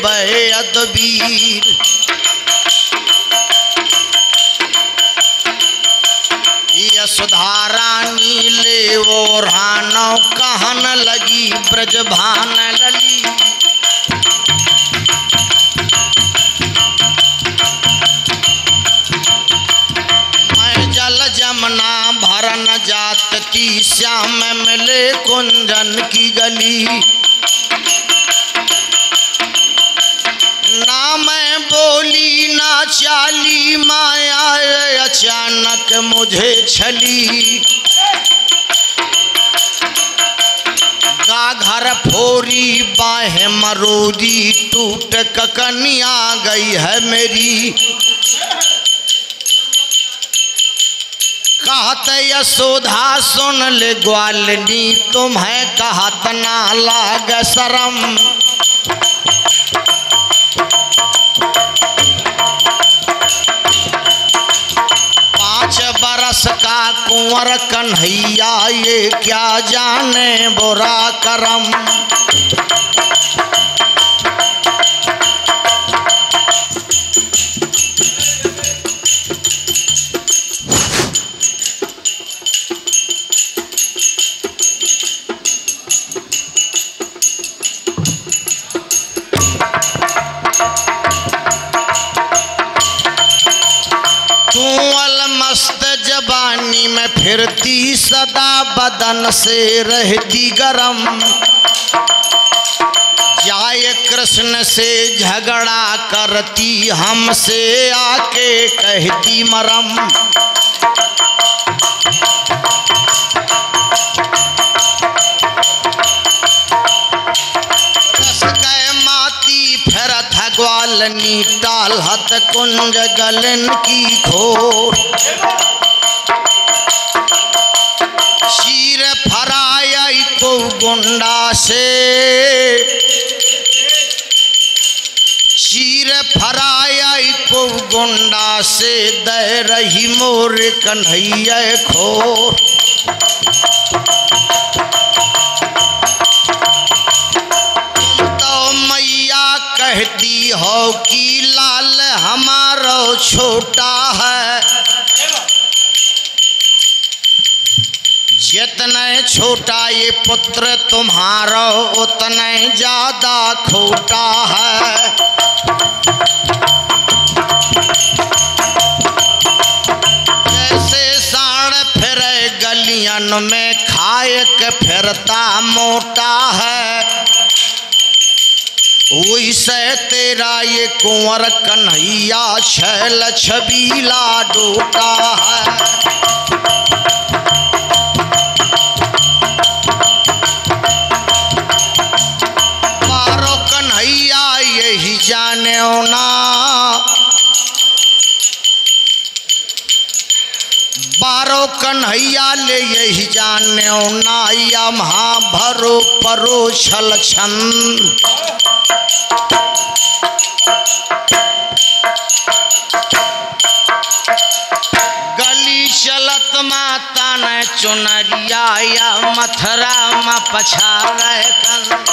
अदबीर। यशोदा रानी ले वो रानो कहन लगी ब्रजभान लली। जमुना भरन जात की श्याम मिले कुंजन की गली। ना मैं बोली ना चाली माया अचानक मुझे छली। गाघर फोरी बाह मरोदी टूट ककनिया गई है मेरी। कहत यशोदा सुन ले ग्वालिनी तुम्हें कहत ना लाग शरम। बरस का कुंवर कन्हैया ये क्या जाने बुरा करम। जवानी में फिरती सदा बदन से रहती गरम। जाए कृष्ण से झगड़ा करती हमसे आके कहती मरम। रस गए माती फिरत ग्वालनी टालहत कुंज गलन की खोर। शीर फराया को गुंडा से शीर फराया को गुंडा से दे रही मोर कन्हैया खोर। तो मैया कहती हो कि लाल हमारा छोटा है। जितने छोटा ये पुत्र तुम्हारा उतने ज्यादा खोटा है। जैसे साढ़ फिरे गलियन में खाए के फिरता मोटा है। वैसे तेरा ये कुंवर कन्हैया छैल छबीला डोटा है। यही जाने ना बारो कन्हैया ले यही जाने ना या महा भरो परो छल छन। गली चलत माता न चुनरिया या मथुरा में पछावे कन।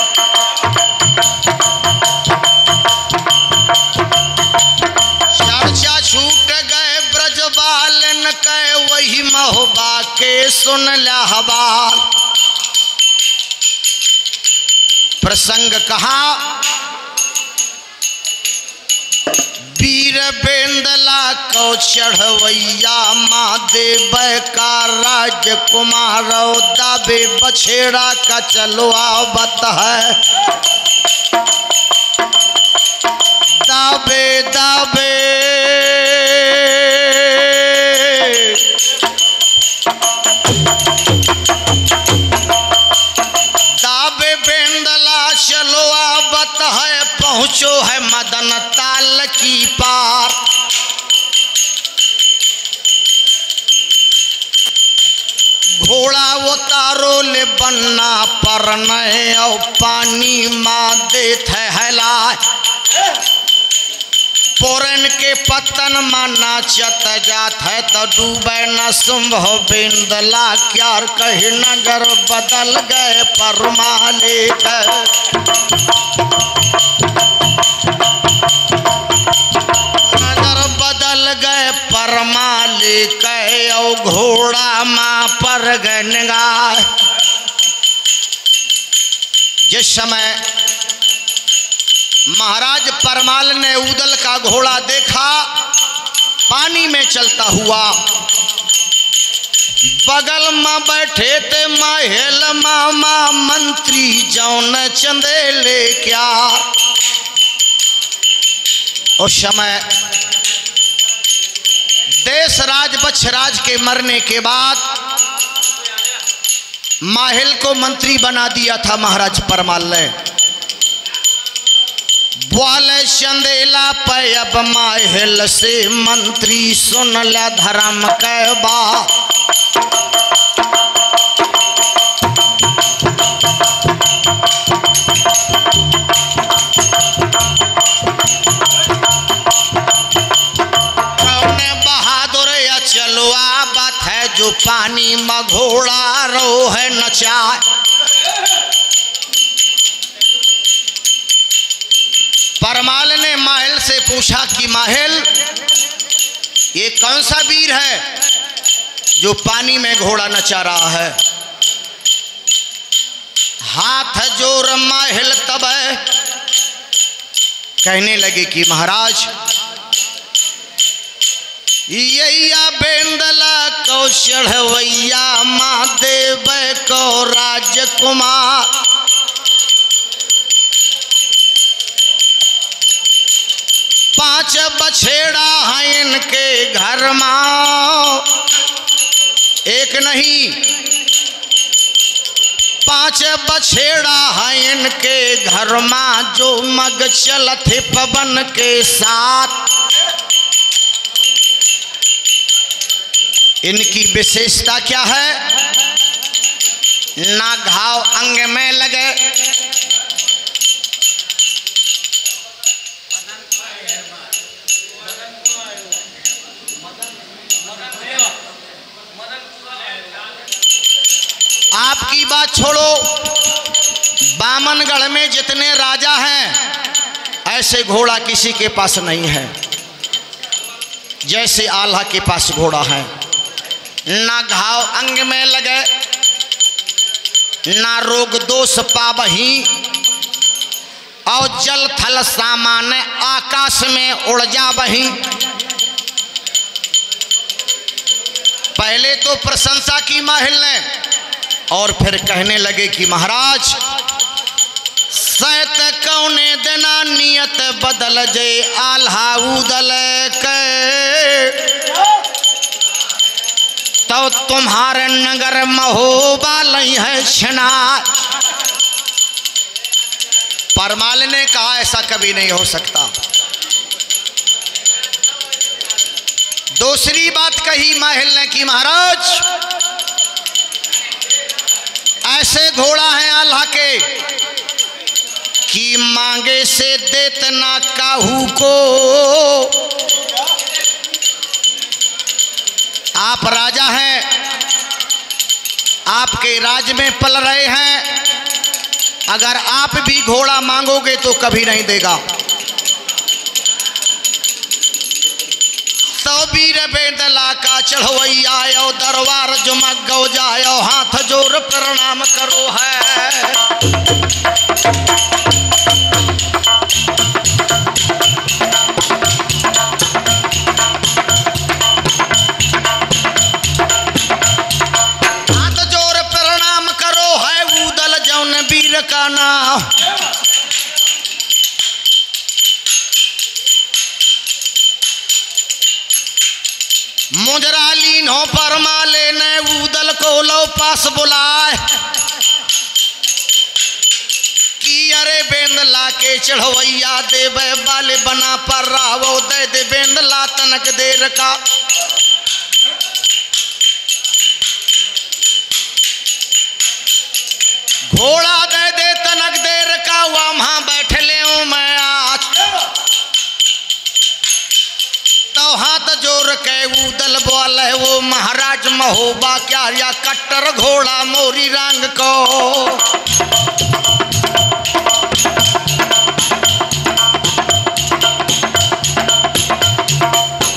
छूट गए ब्रजबालन के वही महोबा के सुन लहबाल। प्रसंग कहा वीर बेंदला को चढ़वैया माँ देव का राजकुमार दाबे बछेड़ा का चलो आवत है। दाबे दाबे दाबे बेंदला चलो आवत है। पहुँचो है मदन ताल की पार। घोड़ा उतारो ले बन्ना पर नए और पानी माँ देत है हलाए। पोरन के पतन माना चत जात है तो डूबे न शुंभ बेंदला क्या कही नगर बदल गए पर मालिक। उस समय महाराज परमाल ने उदल का घोड़ा देखा पानी में चलता हुआ। बगल में बैठे थे महल मामा मंत्री जौन चंदेले क्या। उस समय देश राज बछराज के मरने के बाद महल को मंत्री बना दिया था महाराज परमाल ने। बोले चंदेला पे अब महल से मंत्री सुन ल धर्म के बात। चलुआ बात है जो पानी में घोड़ा रो है नचाए। परमाल ने महल से पूछा कि महल ये कौन सा वीर है जो पानी में घोड़ा नचा रहा है। हाथ जोर महल तब कहने लगे कि महाराज यैया बेंदला को चढ़वैया माँ देव को राजकुमार। पांच बछेड़ा है इनके घर में, एक नहीं 5 बछेड़ा है इनके घर में जो मग चलत पवन के साथ। इनकी विशेषता क्या है? ना घाव अंग में लगे, आपकी बात छोड़ो, बामनगढ़ में जितने राजा हैं ऐसे घोड़ा किसी के पास नहीं है जैसे आल्हा के पास घोड़ा है। ना घाव अंग में लगे, ना रोग दोष पावही, और जल थल सामान आकाश में उड़ जावही। पहले तो प्रशंसा की महल ने और फिर कहने लगे कि महाराज सैत कौने देना नियत बदल जे आल्हा उदल के, तो तुम्हारे नगर महोबा नहीं है छना। परमाल ने कहा ऐसा कभी नहीं हो सकता। दूसरी बात कही महल ने कि महाराज ऐसे घोड़ा है आल्हा के कि मांगे से देत ना काहू को। आप राजा हैं, आपके राज में पल रहे हैं, अगर आप भी घोड़ा मांगोगे तो कभी नहीं देगा। तो वीर बेंदला का चढ़वैया दरबार जुमक गौ जायो, हाथ जोर प्रणाम करो है। वीर का नाम मुजराली नो परमाले ने उदल को लो पास बुलाए कि अरे बेंदला के चढ़वैया देवे बाले बना पर रावो दे दे बेंदला तनक देर का। घोड़ा दे दे तनक देर का, वहां बैठ ले मैं आज। तो हाथ जोर के उदल बोले वो महाराज महोबा क्या या कट्टर घोड़ा मोरी रंग को।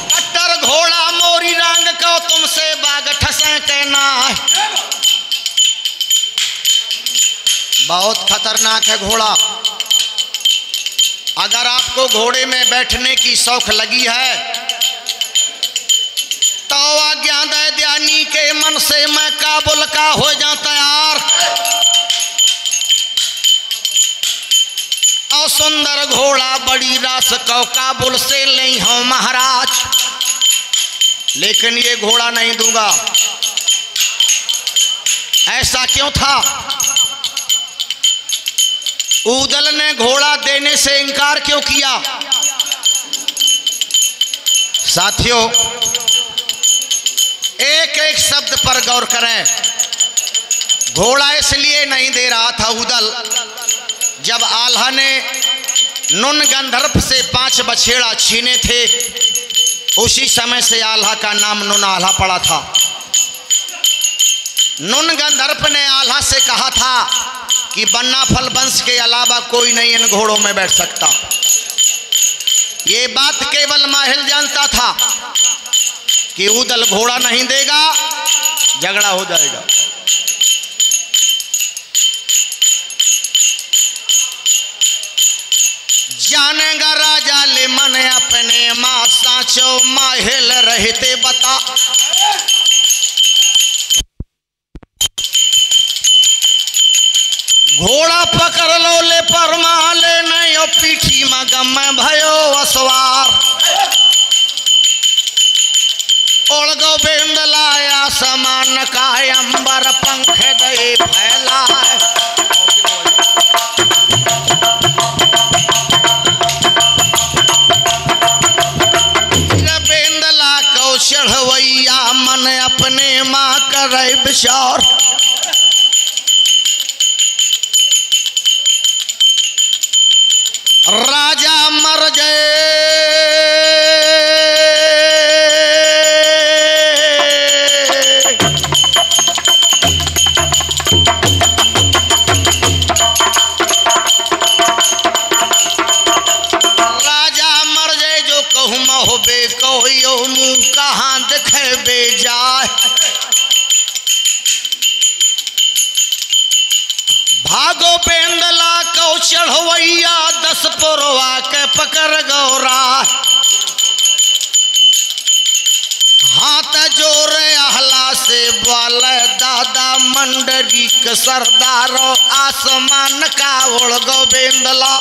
कट्टर घोड़ा मोरी रंग को तुमसे बाग ठसे के ना। बहुत खतरनाक है घोड़ा। अगर आपको घोड़े में बैठने की शौक लगी है तो आज्ञा दे दयानी के मन से मैं काबुल का हो जा तैयार। और सुंदर घोड़ा बड़ी रास को काबुल से ले हो महाराज, लेकिन ये घोड़ा नहीं दूंगा। ऐसा क्यों था? ऊदल ने घोड़ा देने से इनकार क्यों किया? साथियों, एक एक शब्द पर गौर करें। घोड़ा इसलिए नहीं दे रहा था ऊदल, जब आल्हा ने नुन गंधर्व से 5 बछेड़ा छीने थे, उसी समय से आल्हा का नाम नुन आल्हा पड़ा था। नुन गंधर्व ने आल्हा से कहा था कि बन्नाफल वंश के अलावा कोई नहीं इन घोड़ों में बैठ सकता। ये बात केवल माहिल जानता था कि ऊदल घोड़ा नहीं देगा, झगड़ा हो जाएगा। जानेगा राजा ले मन अपने माँ साचो माहिल रहते बता। घोड़ा पकड़ लो ले परमाले नहीं पीठी में गम भयो असवार। ओढ़ गोविंद लाया समान का अंबर पंख दे फैला। गोविंद ला को चढ़वैया मन अपने माँ करे विचार। राजा मर गए जो कहूँ महोबे कहो मुँह कहाँ देखे जाए। भागो बेंदला को चढ़वैया 10 पुरवा के पकड़ गौरा। हाथ जोर आहला से बाल दादा मंडरी के सरदारो आसमान का ओढ़ गोविंदला।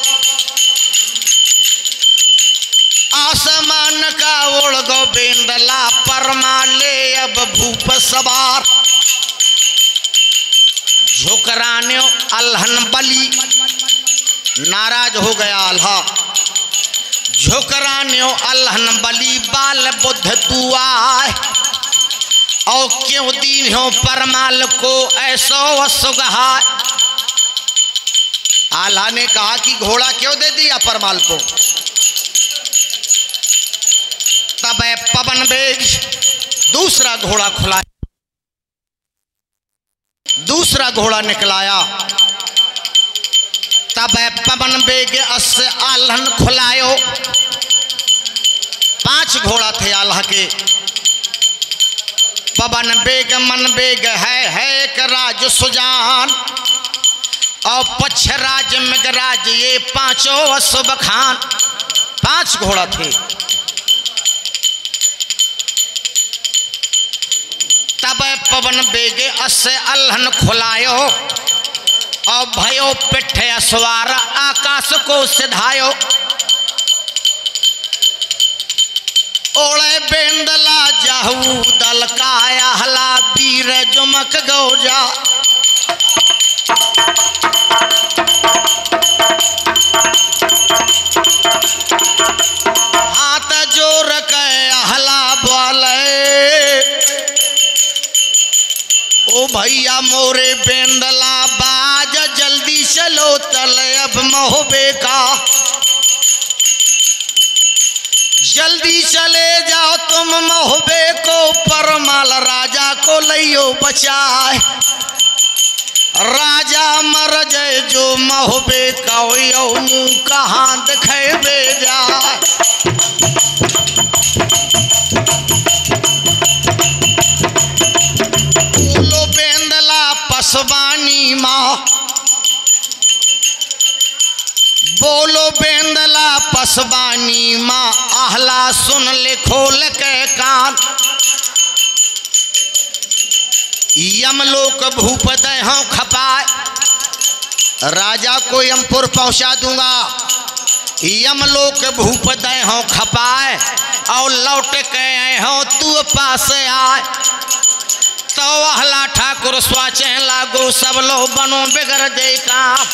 आसमान का ओढ़ गोविंदला परमाले अब भूप सवार। झुकरान्यो अल्हन बली, नाराज हो गया आल्हा। झुकरान्यो अल्हन बली बाल बुद्ध तू आए। और क्यों दीन हो परमाल को ऐसो सुगहाय। आल्हा ने कहा कि घोड़ा क्यों दे दिया परमाल को? तब पवन बेग दूसरा घोड़ा खुला, दूसरा घोड़ा निकलाया। तब पवन बेग अस आल्हन खुलायो। 5 घोड़ा थे आल्हा के। पवन बेग मन बेग है एक राज सुजान। और पक्ष राज मृगराज ये 5 अशुभ खान। 5 घोड़ा थे। तब पवन बेगे असे अल्हन खुलायो। और भयो पिठे असवार आकाश को सिधायो। ओले बेंदला जाहू दल का आहला वीर जुमक गौजा। हाथ जोर के आहला बोले ओ भैया मोरे बेंदला बाज जल्दी चलो तल अब महोबे का। जल्दी चले जाओ तुम महोबे को परमाल राजा को लियो बचाए। राजा मर जाए जो महोबे का मुँह कहाँ दिखे जाए। पसवानी माँ पसबानी माँ आहला सुन ले खोल के कान। यमलोक भूप दे खपाए, राजा को यमपुर पहुंचा दूंगा। यमलोक भूप दे खपाए और लौट के आए हो तू पास आए। तो आहला ठाकुर स्वाचे लागो सब लो बनो बिगड़ दे काम।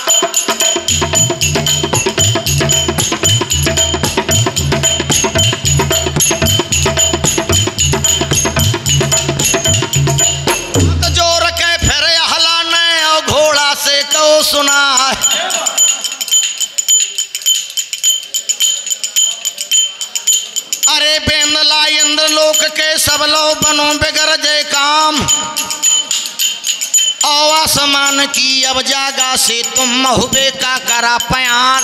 जोर के फिर आहला ने और घोड़ा से कहो सुना। अरे बेंदला इंद्र लोक के सब लो बनो बिगड़ दे काम। और आसमान की अब जागा से तुम महुबे का करा प्यार।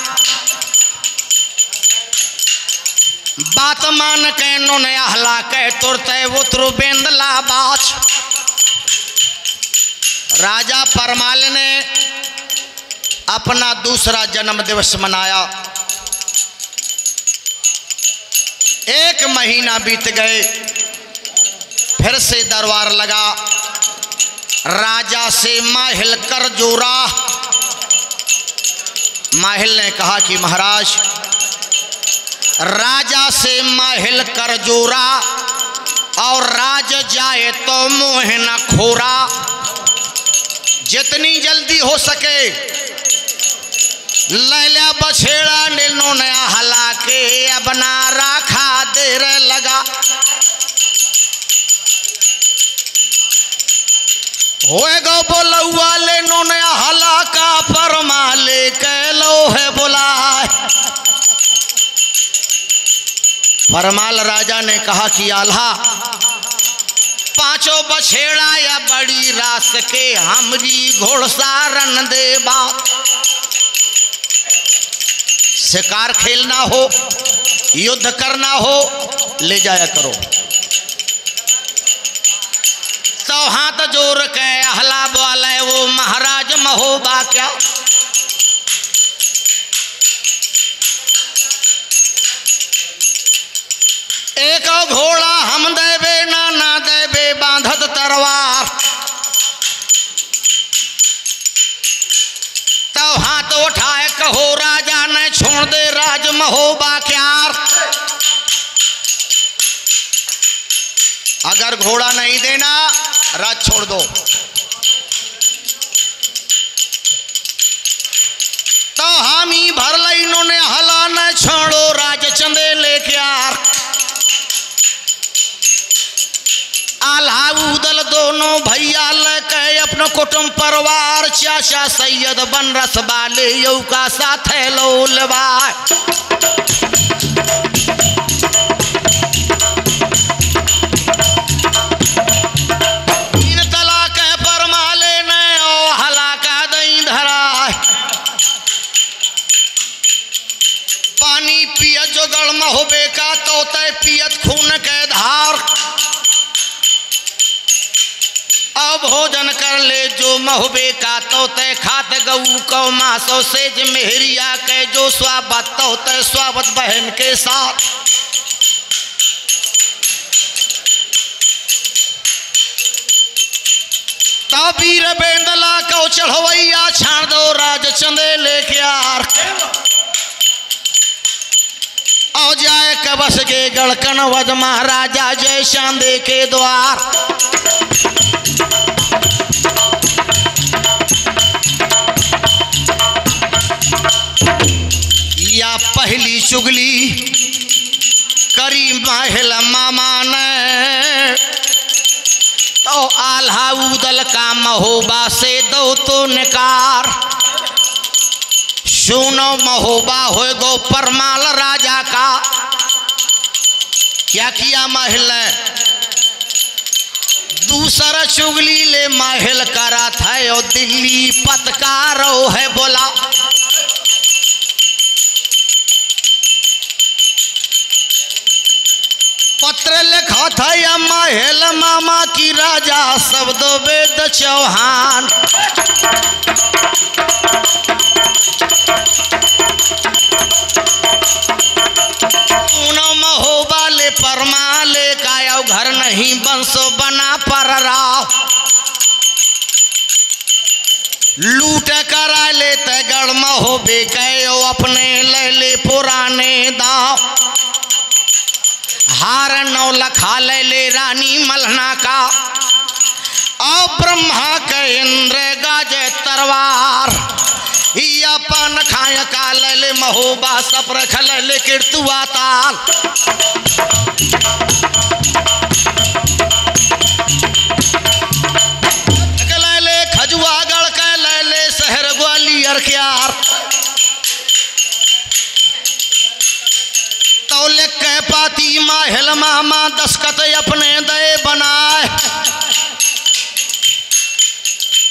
बात मान के नुने आहला के तुरते उतरु बेंदला बाच। राजा परमाल ने अपना दूसरा जन्म दिवस मनाया। 1 महीना बीत गए, फिर से दरबार लगा। राजा से माहिल कर जोरा। माहिल ने कहा कि महाराज, राजा से माहिल कर जोरा और राज जाए तो मोह न खोरा। जितनी जल्दी हो सके लैला बछेड़ा नीलो ने आहला के अपना राखा देर लगा। होए गो बोलौआ ले नो ने आहला का परमाले के लो है बुलाए। परमाल राजा ने कहा कि आल्हा, 5 बछेड़ा या बड़ी रास के हमरी घोड़सारन देबा। शिकार खेलना हो, युद्ध करना हो, ले जाया करो। तो हाथ जोड़ के आहला बोले वो महाराज महोबा क्या। एक घोड़ा हम देवे ना देवे बांधत तरवार। तो हाथ उठाए कहो राजा ने छोड़ दे राज महोबा क्यार। अगर घोड़ा नहीं देना राज छोड़ दो। तो हम ही भर लई इन्होंने हला न छोड़ो राज चंदे लेके यार। आल्हा उदल दोनों भैया लेके अपना कुटुंब परिवार चाचा सैयद बन रस वाले यौ का साथ है लोलवा। इन तला के परमाले ने ओ हला का दई धरा। पानी पिया जो गड़ महोबे का तो तय पियत खून के धार। भोजन कर ले जो महुबे का तो तय खात गऊ को मासो सेज मेहरिया के जो स्वागत तो तय स्वागत बहन के साथ। वीर बेंदला को चढ़वैया छाड़ दो राज चंदे लेके यार। और जाए कबस के गड़कन वज महाराजा जय चांदे के द्वार। या पहली चुगली करी माहिल मामा ने तो आल्हा उदल का महोबा से दो तो निकार। सुनो महोबा हो गो परमाल राजा का। क्या किया माहिल ने दूसरा चुगली ले माहिल करा था और दिल्ली पतकारो है बोला। पत्र लिखा था या माहिल मामा की राजा शब्द वेद चौहान। बेकयो अपने ले ले पुराने दाव, हार 9 लखा ले ले रानी मलहना का, और ब्रह्मा के इंद्र गाजे तरवार, या पान खाए का ले ले महोबा सपर खले ले कीर्तुआ ताल। ले ले खजुआ गढ़ के ले ले शहर ग्वालियर क्यार, तो ले के पाती माहिल मामा दस्खत अपने दे बनाए,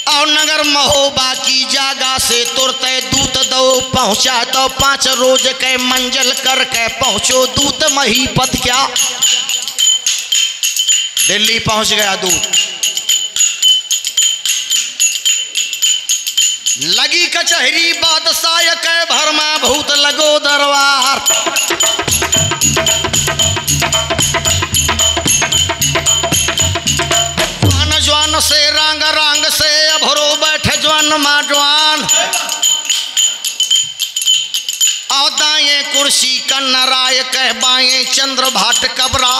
और नगर महोबा की जागा से तुरते दूत दो पहुंचा, तो 5 रोज के मंजिल करके पहुंचो दूत महीपत क्या, दिल्ली पहुंच गया दूत। लगी कचहरी बादशाह के भरमा भूत लगो दरबार, जवान से रंग रंग से अभरो बैठे जवान माँ जवान, और दाएं कुर्सी कन्नराय कह बाएं चंद्र भाट कबरा,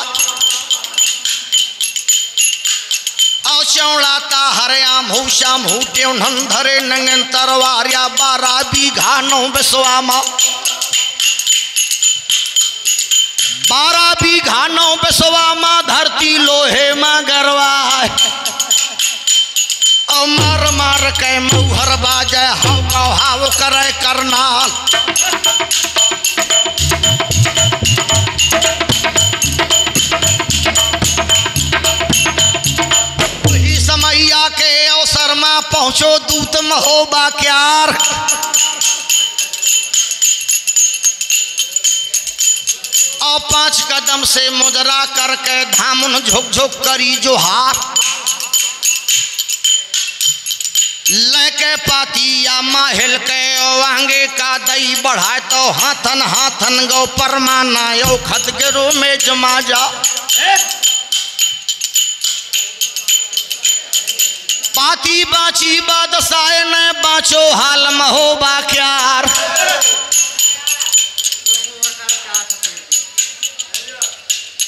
और चौड़ाता हरयाम हुशाम हुटे धरे नंगन तरवार, या 12 बीघा 9 बिस्वामा, 12 बीघा 9 बिस्वामा धरती लोहे माँ गरवा, और मार मार के मुहर बाजे हाव हाव करे करनाल, वही समैया के अवसर में पहुंचो दूत महोबा क्यार, और 5 कदम से मुजरा करके धामुन झुक झुक करी जोहार, लेके पाती या माहिल के वांगे का दई बढ़ाए, तो हाथन हाथन गो परमाना यो खत गिरो में जमा जा, पाती बाची बादशाह ने बाँचो हाल महोबा क्यार,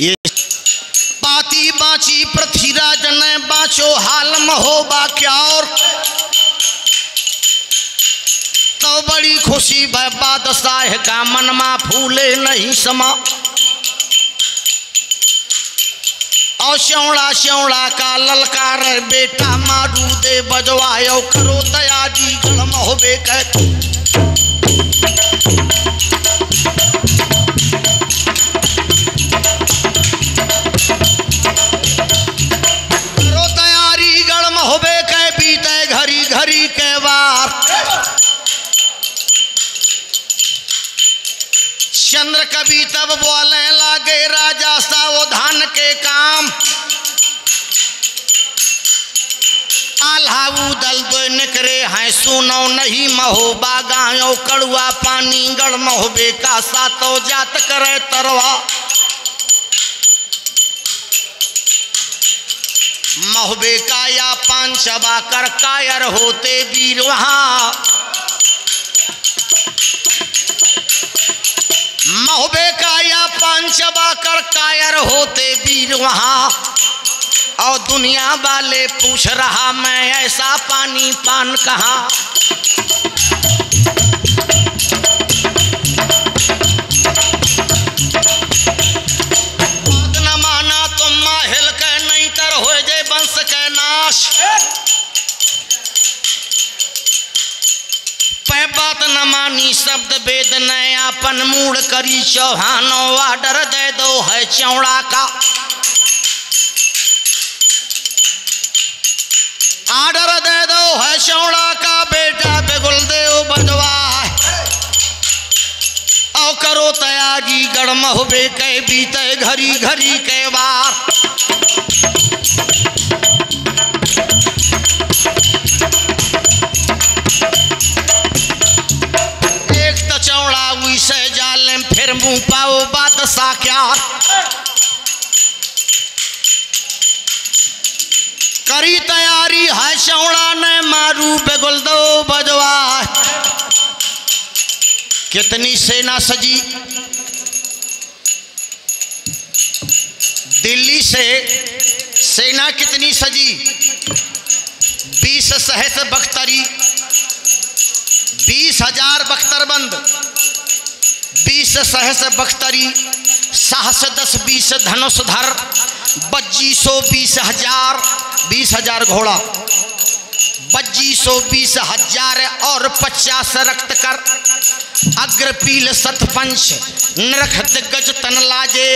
ये पाती बाची पृथ्वीराज ने बाँचो हाल महोबा क्यार, तो बड़ी खुशी भय बादशाह का मन मा फूले नहीं समा, और श्यौड़ा श्यौड़ा का ललकार बेटा मारू दे बजवायो, करो दया जी गढ़ महोबे कह, करो तैयारी गढ़ महोबे कह, बीते घड़ी घड़ी के बार, चंद्र कवि तब बोले लागे राजा सावधान के काम, आल्हा उदल दो निकरे हैं सुनो नहीं महोबा गायो, कड़ुआ पानी गढ़ महोबे का सातो जात करे तरवा, महोबे का या 5 चबा कर कायर होते वीर वहां, महोबे का या 5 चबा कर कायर होते वीर वहां, और दुनिया वाले पूछ रहा मैं ऐसा पानी पान कहाँ, बात न माना तुम माहिल के नहीं तर हो जाए वंश के नाश, पै बात न मानी शब्द वेद ने अपन मूड करी, चौहानो आर्डर दे दो है चौड़ा का, आर्डर दे दो है चौड़ा का, बेटा बिगुल देव बजवा, और करो तैयारी गढ़ महोबे के बीते घड़ी घड़ी के बार, चौड़ा हुई से जाले फिर मुंह पाओ बादशाह क्या, करी तैयारी है चौड़ा ने मारू बेगुल दो बजवा, कितनी सेना सजी। दिल्ली से सेना कितनी सजी, 20 सहस्र बख्तरी, 20,000 बख्तरबंद, 20 सहस्र बख्तरी, साहस 10 20 धनुषधर, बज्जी 120,000, 20,000 घोड़ा, बज्जी 120,000 और 50 रक्त कर, अग्रपील सतपंच नरख दिग्गज तन लाजे,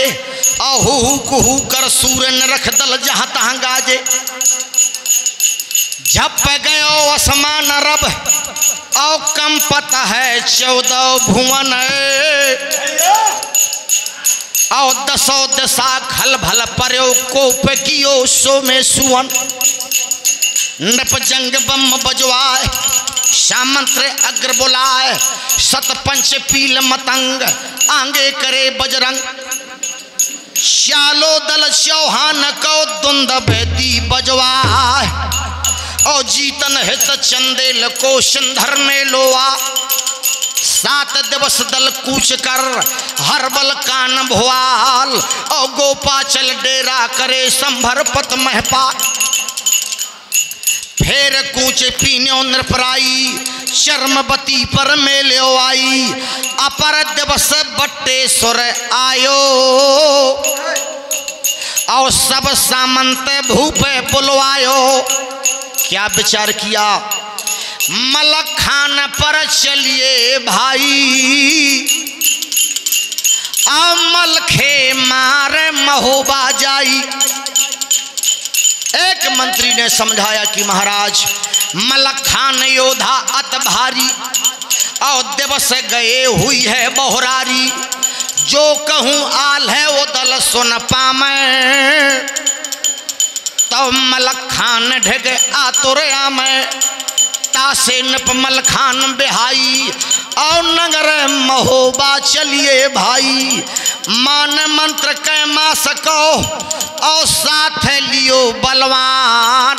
आहू कुहू कर सूर नरख दल जहाँ तहाँ गाजे। झप गयो आसमान रब औ कंपत है 14 भुवन, औ 10 दिशा खल भल पर्यो कोप कियो सो में सुवन। नृप जंग बम बजवाए सामंत्र अग्र बुलाए, सतपंच पील मतंग आंगे करे बजरंग। श्यालो दल चौहान को दुंद बेदी बजवाए, और जीतन हित चंदेल को सिंधर में लोआ। 7 दिवस दल कूच कर हर बल कान भुआल, और गोपाचल डेरा करे संभर पत महपा। फेर कूच पीन्यो नृपराई शर्मवती पर मेल्यो आई, अपर दिवस बट्टेश्वर आयो, और सब सामंत भूपे बुलवायो। क्या विचार किया, मलखान पर चलिए भाई, मलखे मारे महोबा जाई। एक मंत्री ने समझाया कि महाराज मलखान योद्धा अत भारी, और दिवस गए हुई है बहुरारी। जो कहूँ आल है वो दल सुन पामे, तो मलखान ढग आतुर आमे। तासे नप मलखान बिहाई, और नगर महोबा चलिए भाई। मान मंत्र कै मा सको, और साथ लियो बलवान,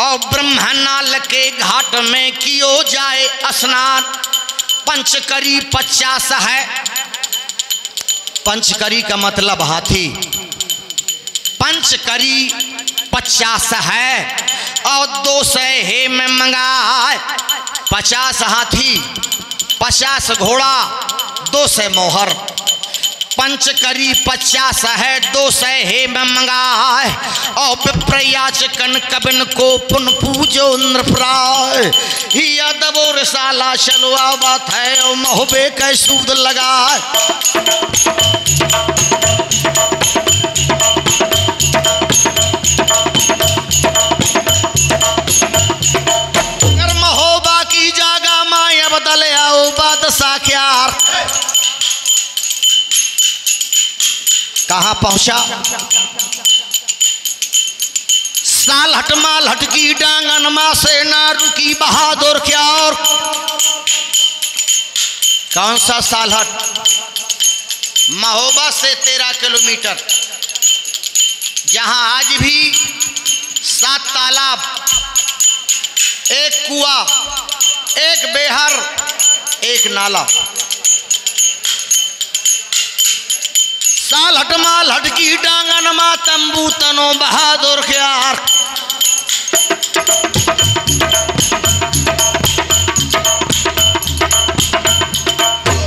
और ब्रह्मनाल के घाट में कियो जाए स्नान। पंचकरी 50 है, पंचकरी का मतलब हाथी, पंचकरी 50 है, और 200 हे में मंगाए। 50 हाथी, 50 घोड़ा, 200 मोहर। पंचकरी 50 है, 200 हे में मंगाए, और विप्रयाचकन कबिन को पुन पूजो नृपराय। यादव रसाला चलवा बात है, और महोबे का सूद लगाए। महोबा की जागा माया बदल आओ बादशाह क्यार। कहाँ पहुंचा, साल हट माल हटकी डांगन माँ से ना रुकी बहादुर क्या। और कौन सा साल हट, महोबा से 13 किलोमीटर, जहां आज भी 7 तालाब, 1 कुआ, 1 बेहर, 1 नाला। साल हटमाल हटकी डांगन मा तंबू तनो बहादुर ख्यार।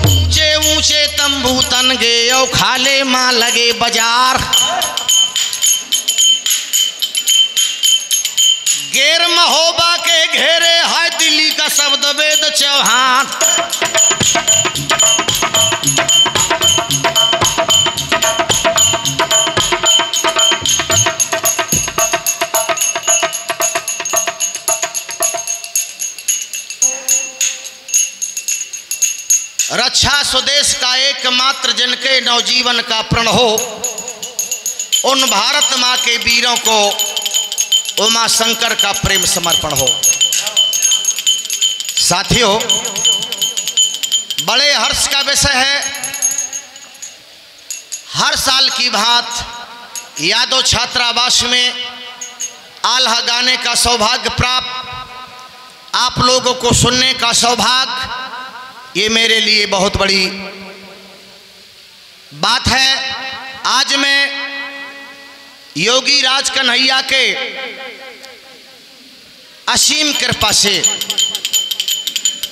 ऊंचे ऊंचे तंबू तन गे, और खाले मां लगे बाजार। गेर महोबा के घेरे है दिल्ली का शब्द वेद चौहान। रक्षा स्वदेश का एकमात्र जिनके नवजीवन का प्रण हो, उन भारत माँ के वीरों को उमा शंकर का प्रेम समर्पण हो। साथियों, बड़े हर्ष का विषय है, हर साल की भांति यादव छात्रावास में आल्हा गाने का सौभाग्य प्राप्त, आप लोगों को सुनने का सौभाग्य, ये मेरे लिए बहुत बड़ी बात है। आज मैं योगी राज कन्हैया के असीम कृपा से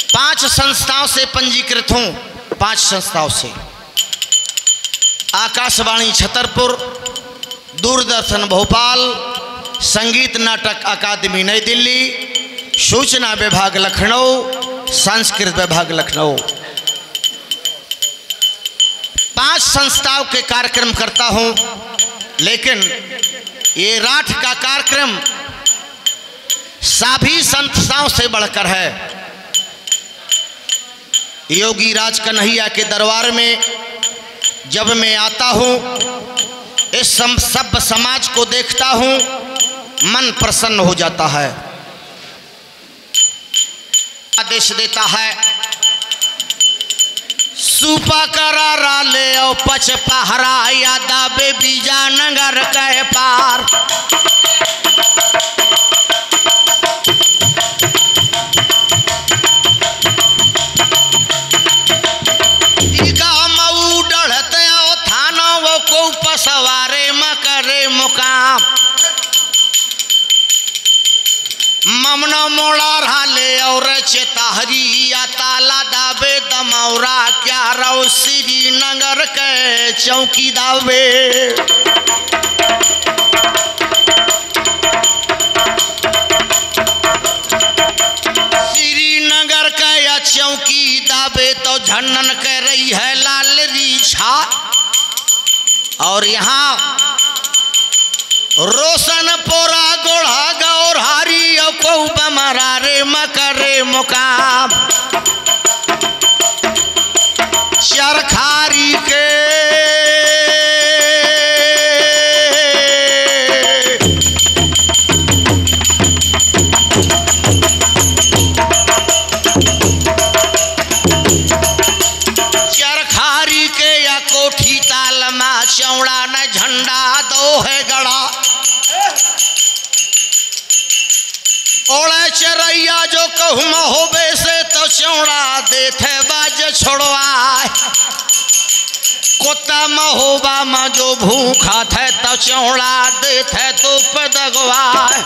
5 संस्थाओं से पंजीकृत हूँ। 5 संस्थाओं से आकाशवाणी छतरपुर, दूरदर्शन भोपाल, संगीत नाटक अकादमी नई दिल्ली, सूचना विभाग लखनऊ, संस्कृत विभाग लखनऊ, 5 संस्थाओं के कार्यक्रम करता हूं। लेकिन ये राठ का कार्यक्रम सभी संस्थाओं से बढ़कर है। योगी राज कन्हैया के दरबार में जब मैं आता हूं, इस सब समाज को देखता हूं, मन प्रसन्न हो जाता है। आदेश देता है सुपा करारा ले ओ पच पहरा यादा बे बीजा नगर कह पार। मऊ डढ़ते ओ थाना वो को पसवारे मकरे मुकाम ममना मोड़ा राले और चेताहरी या ताला दाबे दमौरा क्या रो श्रीनगर के चौकी दावे। श्रीनगर के या चौकी दाबे तो झन्नन कह रही है लाल रीछा। और यहाँ रोशनपुरा गोढ़ा गौरहारी को बमरा रे मकरे मुकाम चरखारी के या कोठी तालमा चौड़ा न झंडा दो है गड़ा। ओले चरैया जो कहूँ होबे से तो चौड़ा देते बाज छोड़वाए। कोता महोबा में जो भूखा थे तो चौड़ा देते तो पदगवाए।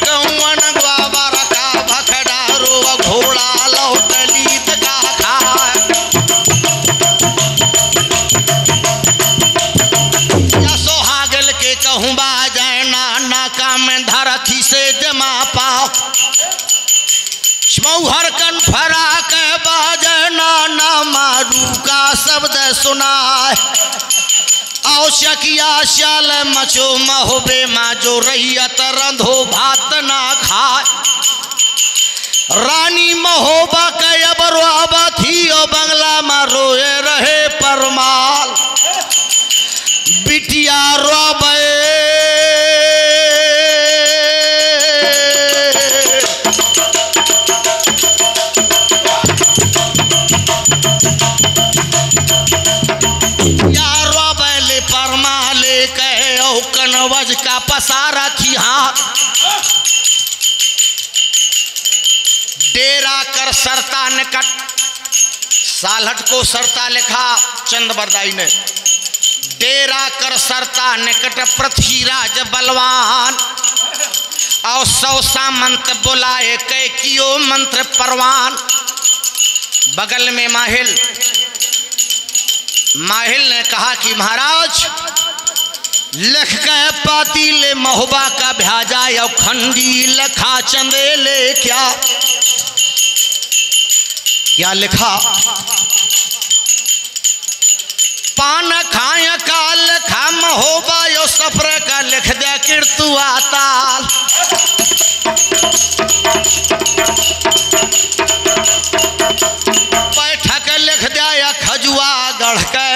कौन ग्वाबा रखा भखडारो घोड़ा लौटली दगा खाए। सोहागल के कहूँ बाजाए ना काम धरती से जमा पाओ। छमौहर कन फरा के बाजना ना मारू का शब्द सुनाए। आओ शकिया शाल मचो महोबे मा जो रैयत रंधो भात ना खाए। रानी महोबा के अबरवा थी ओ बंगला में रोए रहे परमाल। बिटिया रोबे कनवज का पसारा थी। हाँ डेरा कर सरता निकट, सालहट को सरता लिखा चंद बरदाई ने। डेरा कर सरता निकट पृथ्वीराज बलवान और 100 सामंत बुलाए कै कियो मंत्र परवान। बगल में माहिल ने कहा कि महाराज लिख के पाती ले महोबा का भ्याजा या खंडी लखा चंदेले क्या लिखा। पान खाय काल खा महोबा यो सफर का लिख दे कीर्तु आताल। बैठक लिख दिया खजुआ गढ़ के